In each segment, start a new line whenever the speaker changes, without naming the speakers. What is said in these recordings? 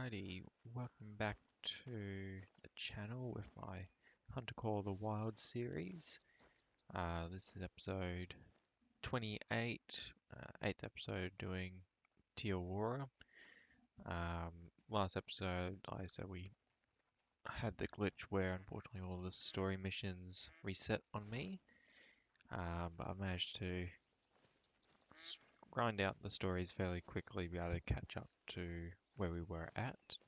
Alrighty, welcome back to the channel with my Hunter Call the Wild series. This is episode 28, 8th episode doing Te Awaroa. Last episode I said we had the glitch where unfortunately all the story missions reset on me, but I managed to grind out the stories fairly quickly, be able to catch up to where we were at.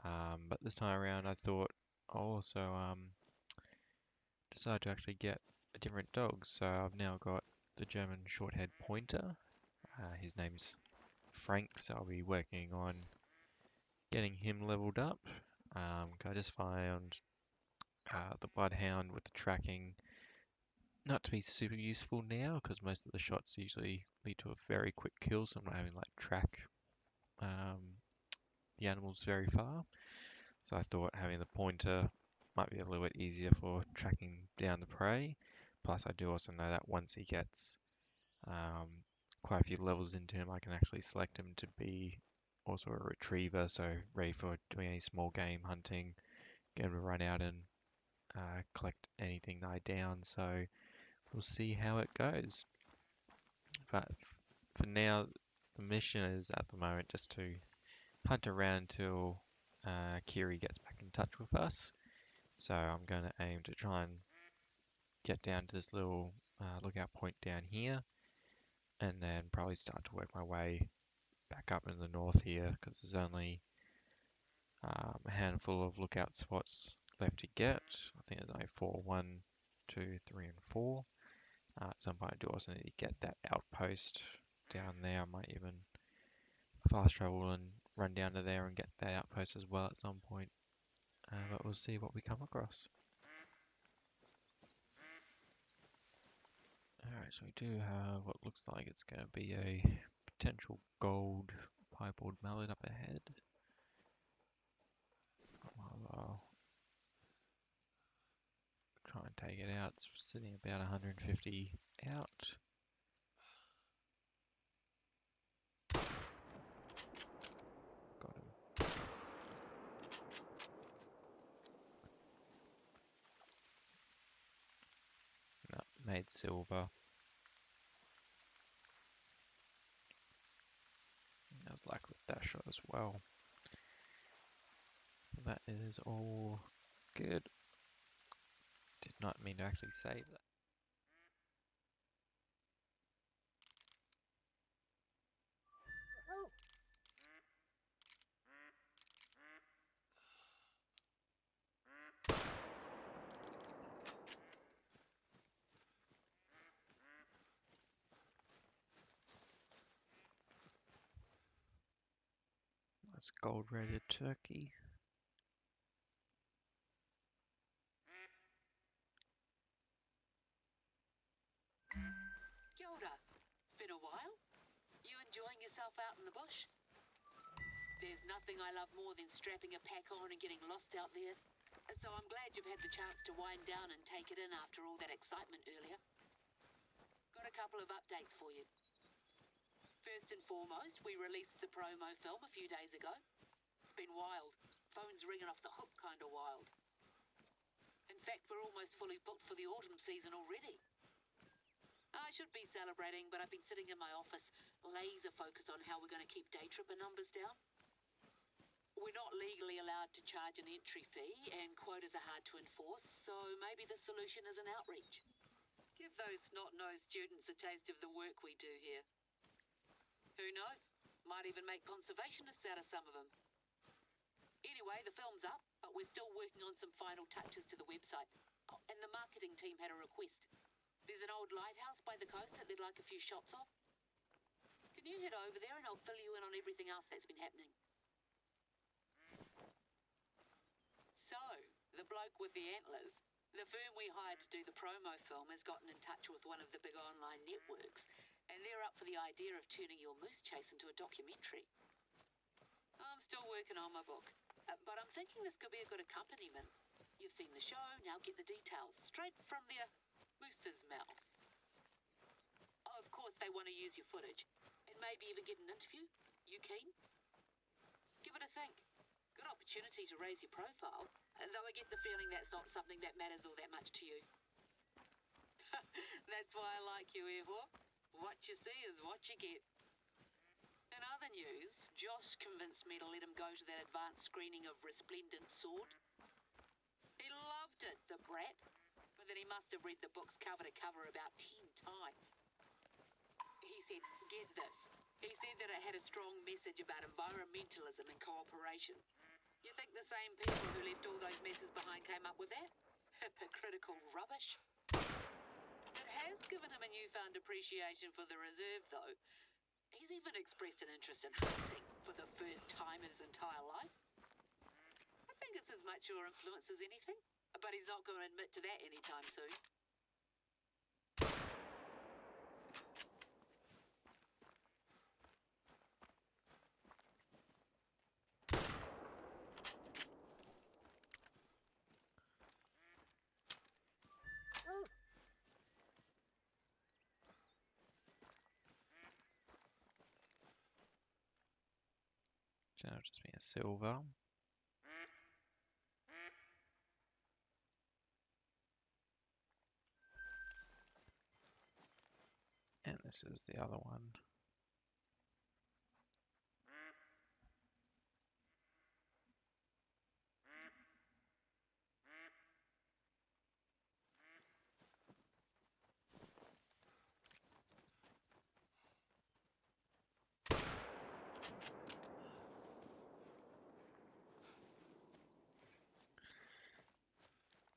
But this time around, I thought I'll also decide to actually get a different dog. So I've now got the German Shorthair Pointer. His name's Frank, so I'll be working on getting him leveled up. I just found the Bloodhound with the tracking not to be super useful now, because most of the shots usually lead to a very quick kill, so I'm not having to like track the animals very far. So I thought having the pointer might be a little bit easier for tracking down the prey. Plus I do also know that once he gets quite a few levels into him, I can actually select him to be also a retriever, so ready for doing any small game hunting, get him to run out and collect anything that I down. So we'll see how it goes. But for now, the mission is at the moment just to hunt around until Kiri gets back in touch with us. So I'm going to aim to try and get down to this little lookout point down here, and then probably start to work my way back up in the north here, because there's only a handful of lookout spots left to get. I think there's only 4, 1, 2, 3, and 4. At some point I do also need to get that outpost down there. I might even fast travel and run down to there and get that outpost as well at some point. But we'll see what we come across. Alright, so we do have what looks like it's going to be a potential gold piebald mallard up ahead. I'll try and take it out. It's sitting about 150 out. Got him. No, made silver. That was luck with that shot as well. That is all good. Did not mean to actually save that. That's gold-rated turkey.
Kia ora. It's been a while. You enjoying yourself out in the bush? There's nothing I love more than strapping a pack on and getting lost out there. So I'm glad you've had the chance to wind down and take it in after all that excitement earlier. Got a couple of updates for you. First and foremost, we released the promo film a few days ago. It's been wild. Phones ringing off the hook kind of wild. In fact, we're almost fully booked for the autumn season already. I should be celebrating, but I've been sitting in my office, laser focused on how we're going to keep day tripper numbers down. We're not legally allowed to charge an entry fee, and quotas are hard to enforce, so maybe the solution is an outreach. Give those snot-nosed students a taste of the work we do here. Who knows? Might even make conservationists out of some of them. Anyway, the film's up, but we're still working on some final touches to the website. Oh, and the marketing team had a request. There's an old lighthouse by the coast that they'd like a few shots of. Can you head over there and I'll fill you in on everything else that's been happening? So, the bloke with the antlers, the firm we hired to do the promo film, has gotten in touch with one of the big online networks, and they're up for the idea of turning your moose chase into a documentary. I'm still working on my book, but I'm thinking this could be a good accompaniment. You've seen the show, now get the details straight from their moose's mouth. Oh, of course they want to use your footage, and maybe even get an interview. You keen? Give it a think. opportunity to raise your profile, though I get the feeling that's not something that matters all that much to you. That's why I like you, Ewa. What you see is what you get. In other news, Josh convinced me to let him go to that advanced screening of Resplendent Sword. He loved it, the brat, but then he must have read the books cover to cover about 10 times. He said, get this, he said that it had a strong message about environmentalism and cooperation. You think the same people who left all those messes behind came up with that? Hypocritical rubbish. It has given him a newfound appreciation for the reserve, though. He's even expressed an interest in hunting for the first time in his entire life. I think it's as much your influence as anything, but he's not going to admit to that anytime soon.
That'll just be a silver. And this is the other one.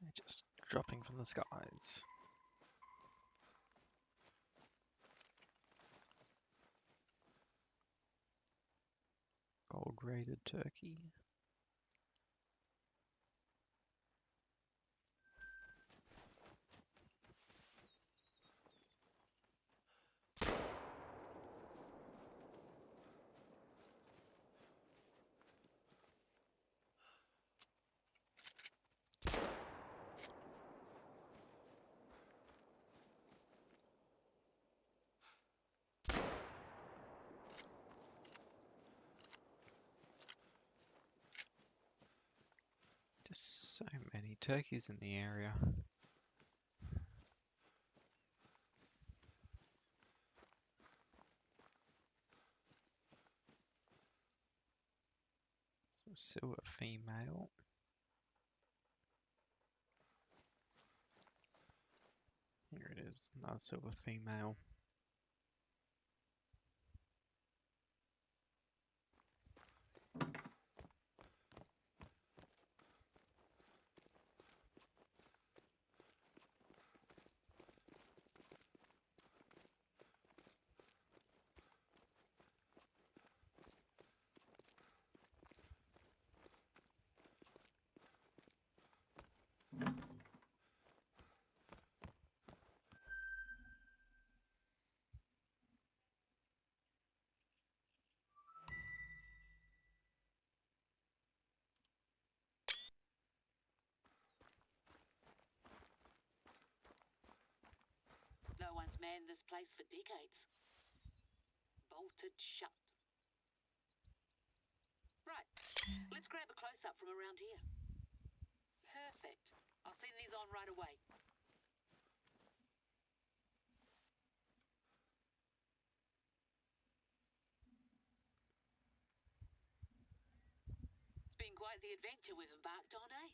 They're just dropping from the skies. Gold-rated turkey. Just so many turkeys in the area. So silver female. Here it is, another silver female.
No one's manned this place for decades. Bolted shut. Right, let's grab a close-up from around here. Perfect. I'll send these on right away. It's been quite the adventure we've embarked on, eh?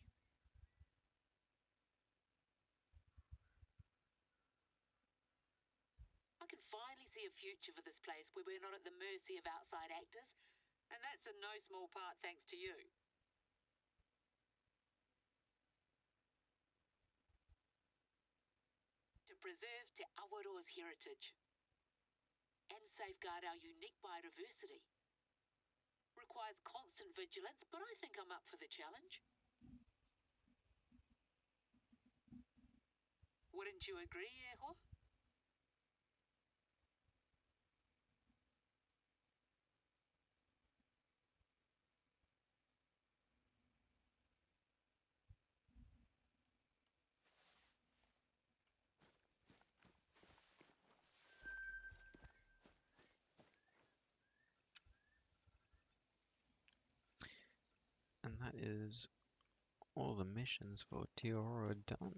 I can finally see a future for this place where we're not at the mercy of outside actors, and that's in no small part thanks to you. To preserve Te Awaroa's heritage and safeguard our unique biodiversity requires constant vigilance, but I think I'm up for the challenge. Wouldn't you agree, Eho?
And that is all the missions for Te Awaroa done.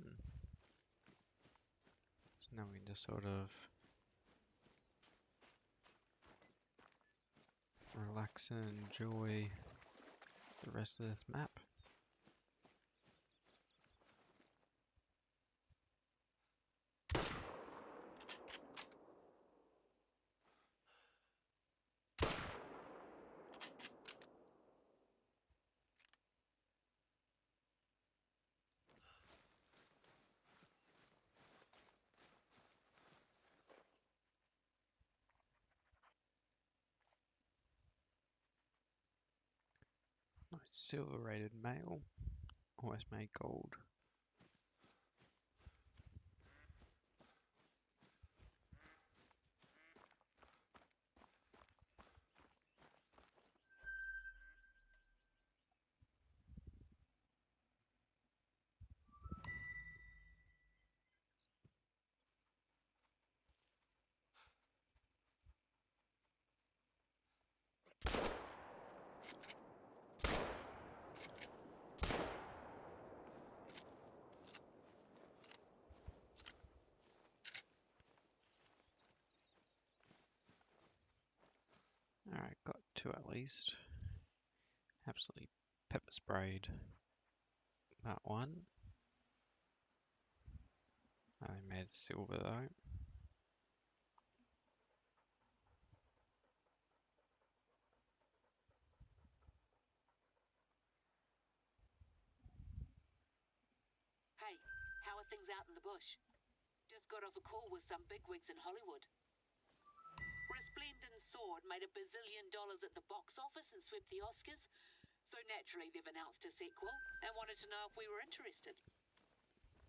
So now we can just sort of relax and enjoy the rest of this map. Nice silver rated mail, almost made gold. Alright, got two at least. Absolutely pepper sprayed that one. I made silver though.
Hey, how are things out in the bush? Just got off a call with some bigwigs in Hollywood. Resplendent Sword made $1 bazillion at the box office and swept the Oscars, so naturally they've announced a sequel and wanted to know if we were interested.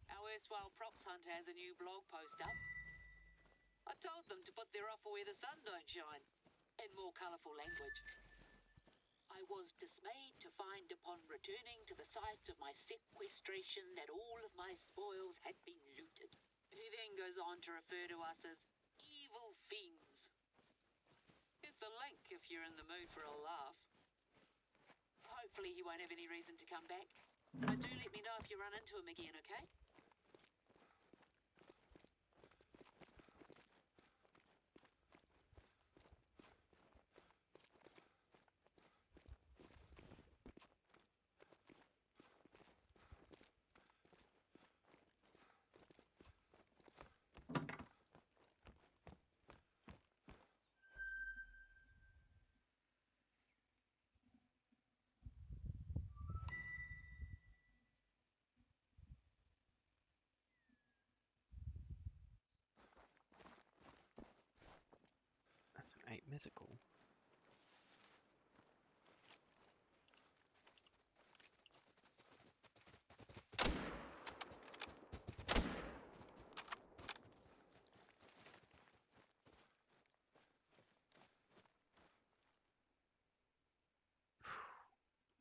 Our erstwhile props hunter has a new blog post up. I told them to put their offer where the sun don't shine, in more colourful language. I was dismayed to find upon returning to the site of my sequestration that all of my spoils had been looted. He then goes on to refer to us as evil fiends. Here's the link if you're in the mood for a laugh. Hopefully he won't have any reason to come back. But do let me know if you run into him again, okay?
That's an 8 mythical.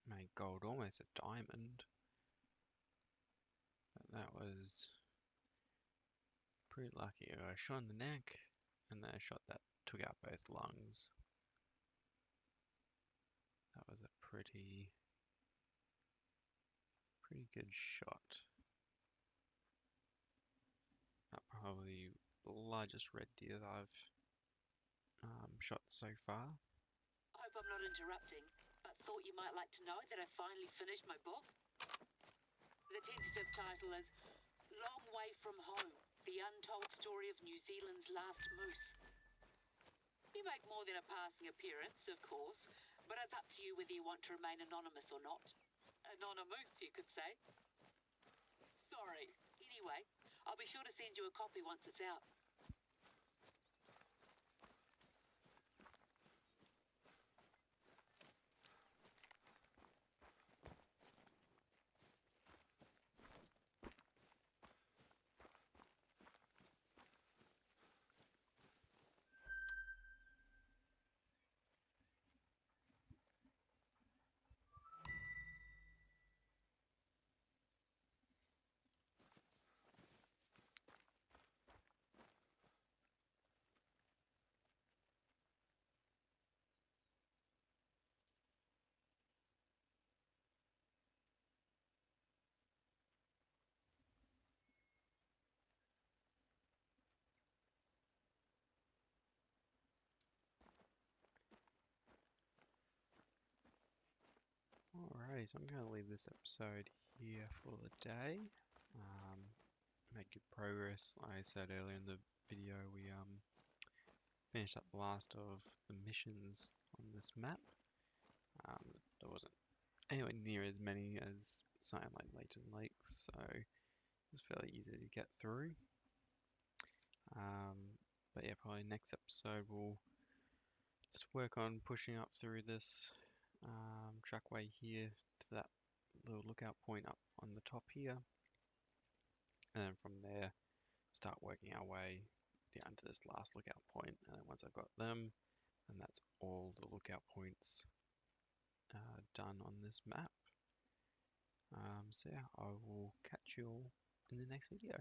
Made gold, almost a diamond. But that was pretty lucky. I got a shot in the neck, and then a shot that took out both lungs. That was a pretty good shot. That probably the largest red deer that I've shot so far.
Hope I'm not interrupting, but thought you might like to know that I finally finished my book. The tentative title is Long Way From Home, The Untold Story of New Zealand's Last Moose. You make more than a passing appearance, of course, but it's up to you whether you want to remain anonymous or not. Anonymous, you could say. Sorry. Anyway, I'll be sure to send you a copy once it's out.
Okay, so I'm going to leave this episode here for the day. Made good progress. Like I said earlier in the video, we finished up the last of the missions on this map. There wasn't anywhere near as many as something like Leighton Lakes, so it was fairly easy to get through. But yeah, probably next episode we'll just work on pushing up through this trackway here to that little lookout point up on the top here, and then from there start working our way down to this last lookout point. And then once I've got them, and that's all the lookout points done on this map. So yeah, I will catch you all in the next video.